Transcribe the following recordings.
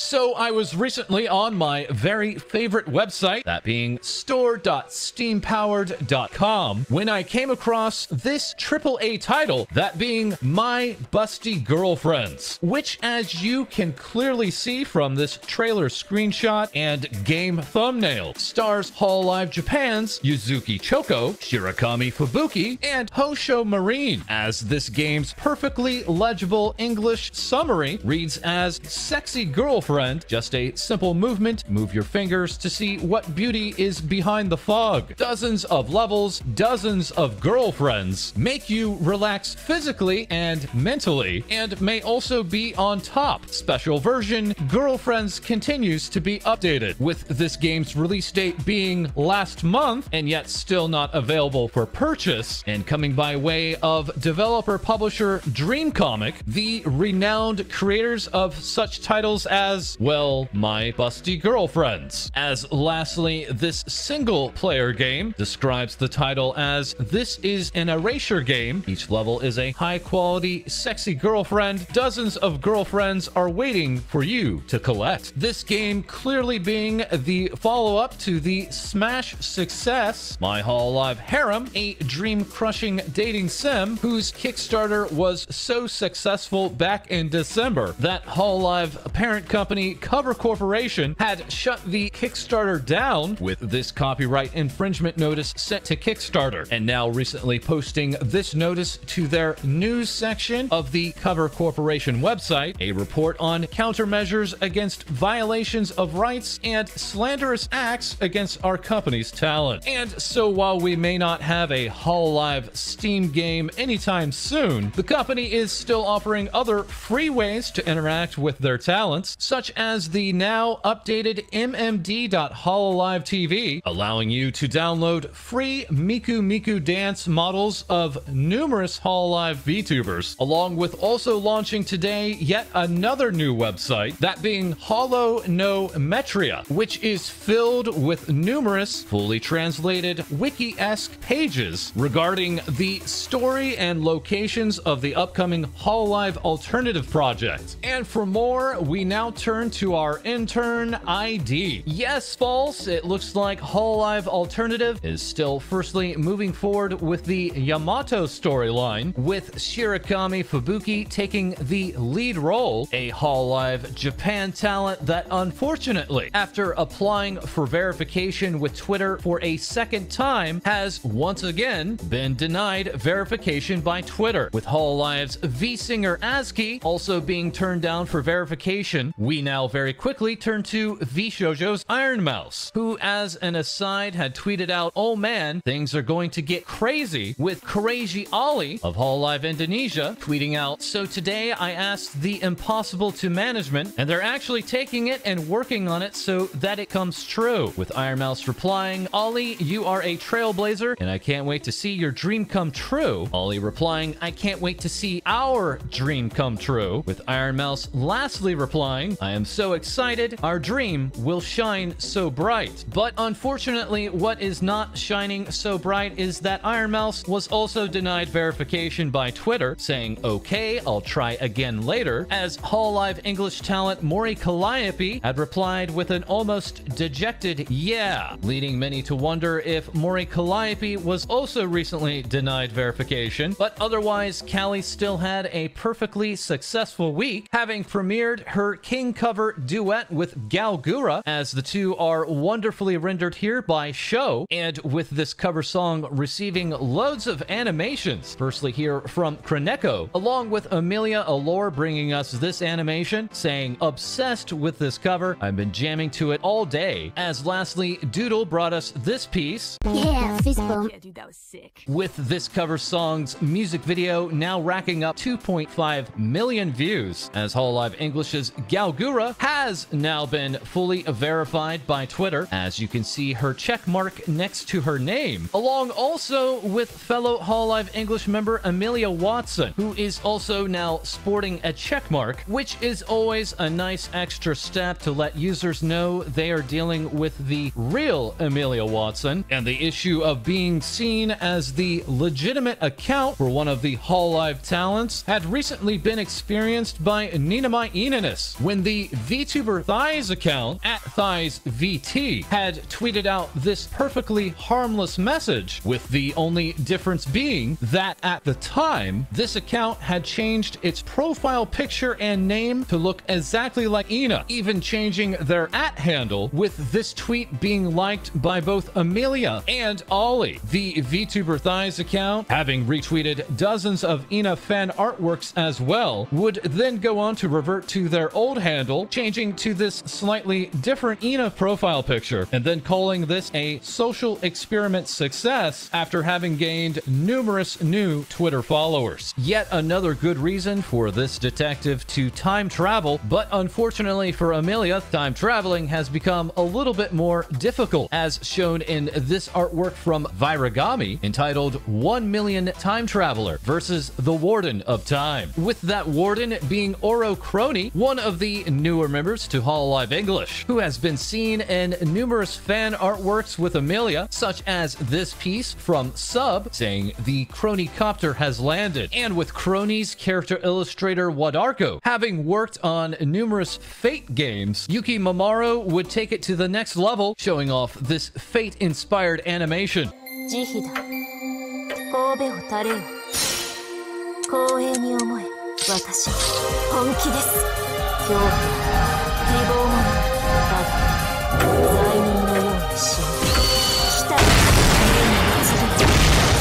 So I was recently on my very favorite website, that being store.steampowered.com, when I came across this AAA title, that being My Busty Girlfriends, which, as you can clearly see from this trailer screenshot and game thumbnail, stars Hololive Japan's Yuzuki Choko, Shirakami Fubuki, and Hosho Marine, as this game's perfectly legible English summary reads as sexy girlfriend, just a simple movement, move your fingers to see what beauty is behind the fog. Dozens of levels, dozens of girlfriends, make you relax physically and mentally, and may also be on top. Special version Girlfriends continues to be updated, with this game's release date being last month and yet still not available for purchase, and coming by way of developer publisher Dream Comic, the renowned creators of such titles as, well, My Busty Girlfriends. As lastly, this single player game describes the title as, this is an erasure game. Each level is a high quality, sexy girlfriend. Dozens of girlfriends are waiting for you to collect. This game clearly being the follow-up to the smash success My Hololive Harem, a dream-crushing dating sim whose Kickstarter was so successful back in December that Hololive parent company Cover Corporation had shut the Kickstarter down, with this copyright infringement notice sent to Kickstarter, and now recently posting this notice to their news section of the Cover Corporation website, a report on countermeasures against violations of rights and slanderous acts against our company's talent. And so while we may not have a Hololive Steam game anytime soon, the company is still offering other free ways to interact with their talents, such as the now updated mmd.hololive TV, allowing you to download free Miku Miku dance models of numerous Hololive VTubers, along with also launching today yet another new website, that being Holonometria, which is filled with numerous fully translated wiki-esque pages regarding the story and locations of the upcoming Hololive Alternative project. And for more, we now turn to our intern ID. Yes, false, it looks like Hololive Alternative is still firstly moving forward with the Yamato storyline, with Shirakami Fubuki taking the lead role, a Hololive Japan talent that unfortunately, after applying for verification with Twitter for a second time, has once again been denied verification by Twitter, with Hololive's V-singer Azuki also being turned down for verification. We now very quickly turn to V-shoujo's Iron Mouse, who, as an aside, had tweeted out, "Oh man, things are going to get crazy," with Crazy Ollie of Hololive Indonesia tweeting out, "So today I asked the impossible to management, and they're actually taking it and working on it so that it comes true," with Iron Mouse replying, "Ollie, you are a trailblazer, and I can't wait to see your dream come true." Ollie replying, "I can't wait to see our dream come true," with Iron Mouse lastly replying, "I am so excited, our dream will shine so bright." But unfortunately, what is not shining so bright is that Iron Mouse was also denied verification by Twitter, saying, "Okay, I'll try again later," as Hololive English talent Mori Calliope had replied with an almost dejected "yeah," leading many to wonder if Mori Calliope was also recently denied verification. But otherwise, Callie still had a perfectly successful week, having premiered her King cover duet with Galgura, as the two are wonderfully rendered here by Sho, and with this cover song receiving loads of animations. Firstly here from Kroneko, along with Amelia Allure bringing us this animation, saying, "Obsessed with this cover, I've been jamming to it all day," as lastly Doodle brought us this piece. Yeah, fist bump. Yeah, dude, that was sick. With this cover song's music video now racking up 2.5 million views, as Hololive English's Galgura has now been fully verified by Twitter, as you can see her check mark next to her name, along also with fellow Hololive English member Amelia Watson, who is also now sporting a check mark, which is always a nice extra step to let users know they are dealing with the real Amelia Watson, and the issue of being seen as the legitimate account for one of the Hololive talents had recently been experienced by Ninamai Inanis, when the the VTuber Thighs account at ThighsVT had tweeted out this perfectly harmless message, with the only difference being that at the time, this account had changed its profile picture and name to look exactly like Ina, even changing their @handle, with this tweet being liked by both Amelia and Ollie. The VTuber Thighs account, having retweeted dozens of Ina fan artworks as well, would then go on to revert to their old handle, changing to this slightly different Ina profile picture, and then calling this a social experiment success after having gained numerous new Twitter followers. Yet another good reason for this detective to time travel, but unfortunately for Amelia, time traveling has become a little bit more difficult, as shown in this artwork from Viragami entitled 1 Million Time Traveler versus the Warden of Time, with that warden being Ouro Kronii, one of the newer members to Hololive English, who has been seen in numerous fan artworks with Amelia, such as this piece from Sub saying the Kronii copter has landed, and with Kronii's character illustrator Wadarko having worked on numerous Fate games. Yuki Mamaro would take it to the next level, showing off this Fate-inspired animation. 慈悲だ。神戸を垂れよ。光栄に思え。私は本気です。恐怖、希望もない。だが、罪人のように死ぬ。来たる家に移り、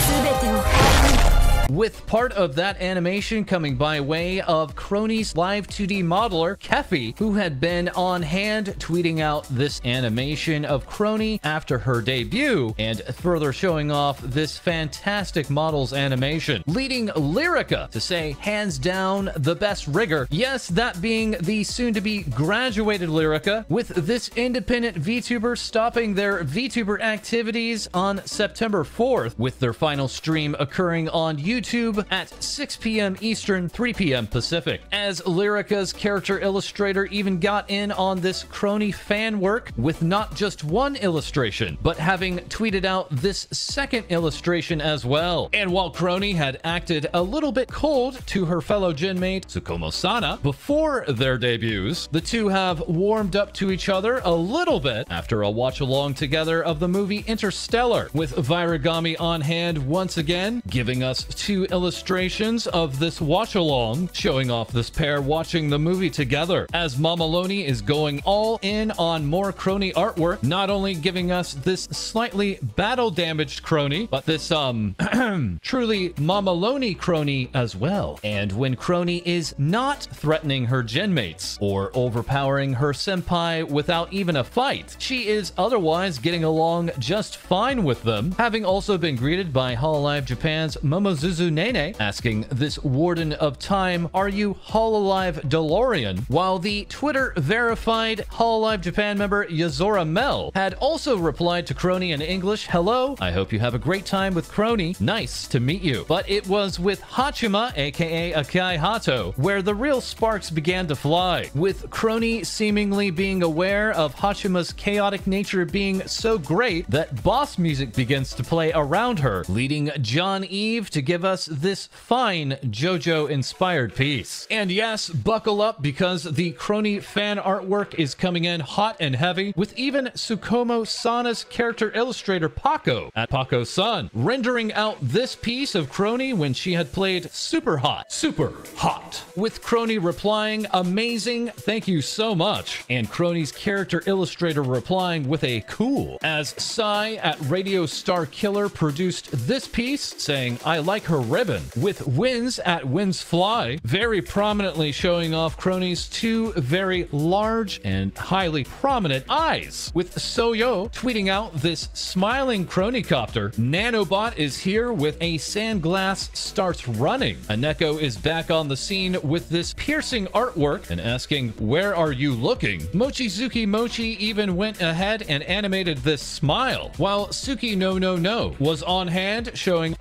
すべてを灰に。With part of that animation coming by way of Kronii's live 2D modeler, Keffi, who had been on hand tweeting out this animation of Kronii after her debut, and further showing off this fantastic model's animation, leading Lyrica to say, hands down, the best rigger. Yes, that being the soon-to-be graduated Lyrica, with this independent VTuber stopping their VTuber activities on September 4th, with their final stream occurring on YouTube at 6 p.m. Eastern, 3 p.m. Pacific. As Lyrica's character illustrator even got in on this Kronii fan work with not just one illustration, but having tweeted out this second illustration as well. And while Kronii had acted a little bit cold to her fellow genmate Tsukumo-sana before their debuts, the two have warmed up to each other a little bit after a watch-along together of the movie Interstellar, with Viragami on hand once again, giving us two illustrations of this watch-along, showing off this pair watching the movie together, as Mamaloni is going all in on more Kronii artwork, not only giving us this slightly battle-damaged Kronii, but this, truly Mamaloni Kronii as well. And when Kronii is not threatening her genmates, or overpowering her senpai without even a fight, she is otherwise getting along just fine with them, having also been greeted by Hololive Japan's Momozuzu Nene, asking this Warden of Time, are you Hololive DeLorean? While the Twitter-verified Hololive Japan member Yazora Mel had also replied to Kronii in English, hello, I hope you have a great time with Kronii, nice to meet you. But it was with Hachima, aka Akai Hato, where the real sparks began to fly, with Kronii seemingly being aware of Hachima's chaotic nature being so great that boss music begins to play around her, leading John Eve to give us this fine JoJo-inspired piece. And yes, buckle up, because the Kronii fan artwork is coming in hot and heavy, with even Tsukumo-sana's character illustrator Paco at Paco-san rendering out this piece of Kronii when she had played Super Hot, with Kronii replying, amazing, thank you so much, and Kronii's character illustrator replying with a cool, as Sai at Radio Star Killer produced this piece saying, I like her ribbon, with Wins at Wins Fly very prominently showing off Kronii's two very large and highly prominent eyes, with Soyo tweeting out this smiling Kronii copter. Nanobot is here with a sandglass starts running. Aneko is back on the scene with this piercing artwork and asking, where are you looking? Mochizuki Mochi even went ahead and animated this smile, while Suki No was on hand showing,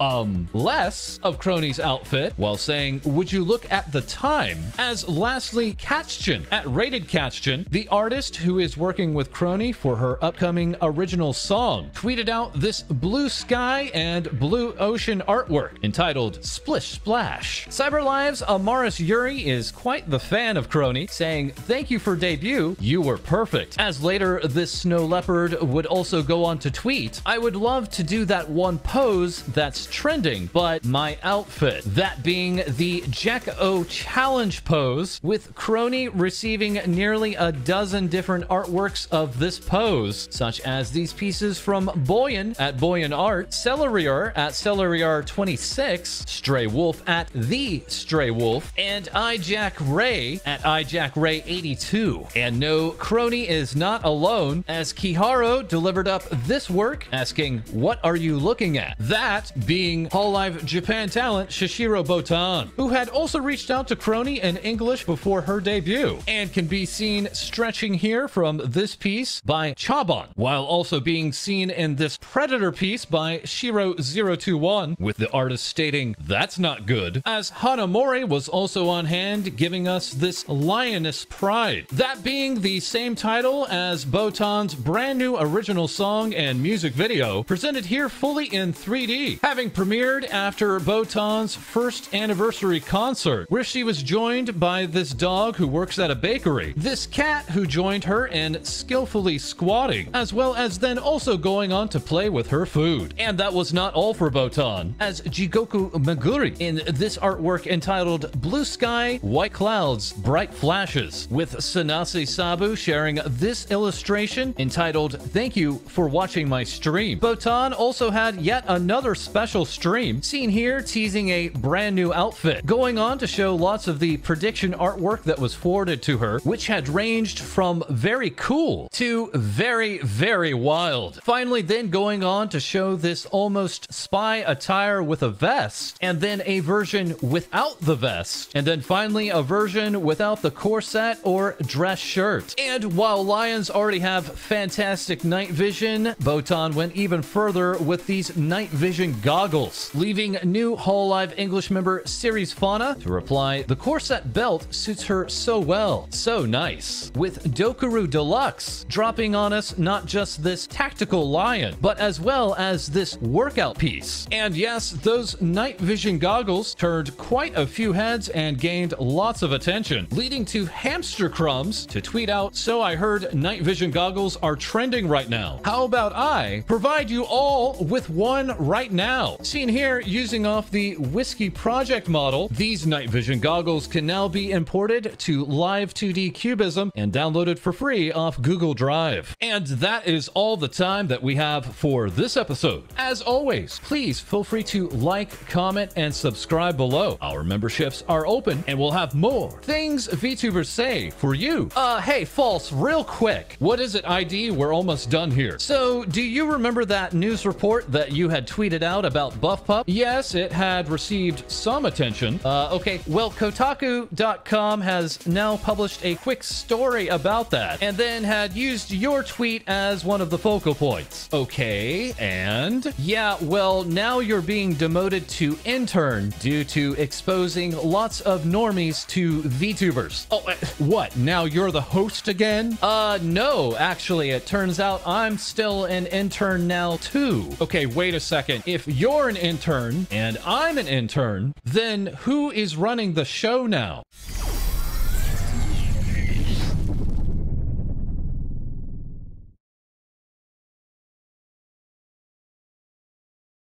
less piece of Kronii's outfit while saying, "Would you look at the time?" As lastly, Katchen at Rated Katchen, the artist who is working with Kronii for her upcoming original song, tweeted out this blue sky and blue ocean artwork entitled Splish Splash. CyberLive's Amaris Yuri is quite the fan of Kronii, saying, "Thank you for debut, you were perfect." As later, this snow leopard would also go on to tweet, "I would love to do that one pose that's trending, but my outfit." That being the Jack-O challenge pose, with Kronii receiving nearly a dozen different artworks of this pose, such as these pieces from Boyan at Boyan Art, Celerior at Celerior26, Stray Wolf at The Stray Wolf, and iJack Ray at iJack Ray 82. And no, Kronii is not alone, as Kiharu delivered up this work asking, "What are you looking at?" That being Hololive Japan talent Shishiro Botan, who had also reached out to Kronii in English before her debut, and can be seen stretching here from this piece by Chaban, while also being seen in this Predator piece by Shiro021, with the artist stating, "That's not good," as Hanamori was also on hand giving us this Lioness Pride, that being the same title as Botan's brand new original song and music video, presented here fully in 3D, having premiered after Botan's first anniversary concert, where she was joined by this dog who works at a bakery, this cat who joined her in skillfully squatting, as well as then also going on to play with her food. And that was not all for Botan, as Jigoku Meguri in this artwork entitled Blue Sky, White Clouds, Bright Flashes, with Sanase Sabu sharing this illustration entitled "Thank you for watching my stream." Botan also had yet another special stream, seen here teasing a brand new outfit, going on to show lots of the prediction artwork that was forwarded to her, which had ranged from very cool to very, very wild. Finally then going on to show this almost spy attire with a vest, and then a version without the vest, and then finally a version without the corset or dress shirt. And while lions already have fantastic night vision, Botan went even further with these night vision goggles, leaving new Hololive English member Series Fauna to reply, "The corset belt suits her so well, so nice," with Dokuru Deluxe dropping on us not just this tactical lion, but as well as this workout piece. And yes, those night vision goggles turned quite a few heads and gained lots of attention, leading to Hamster Crumbs to tweet out, "So I heard night vision goggles are trending right now. How about I provide you all with one right now?" Seen here using off the Whiskey Project model, these night vision goggles can now be imported to Live 2D Cubism and downloaded for free off Google Drive. And that is all the time that we have for this episode. As always, please feel free to like, comment, and subscribe below. Our memberships are open and we'll have more Things Vtubers Say for you. Hey, False, real quick. What is it, ID? We're almost done here. So, do you remember that news report that you had tweeted out about Buff Pup? Yes, it had received some attention. Okay, well, Kotaku.com has now published a quick story about that, and then had used your tweet as one of the focal points. Okay, and? Yeah, well, now you're being demoted to intern due to exposing lots of normies to VTubers. Oh, what? Now you're the host again? No, actually, it turns out I'm still an intern now too. Okay, wait a second. If you're an intern and I'm an intern, then who is running the show now?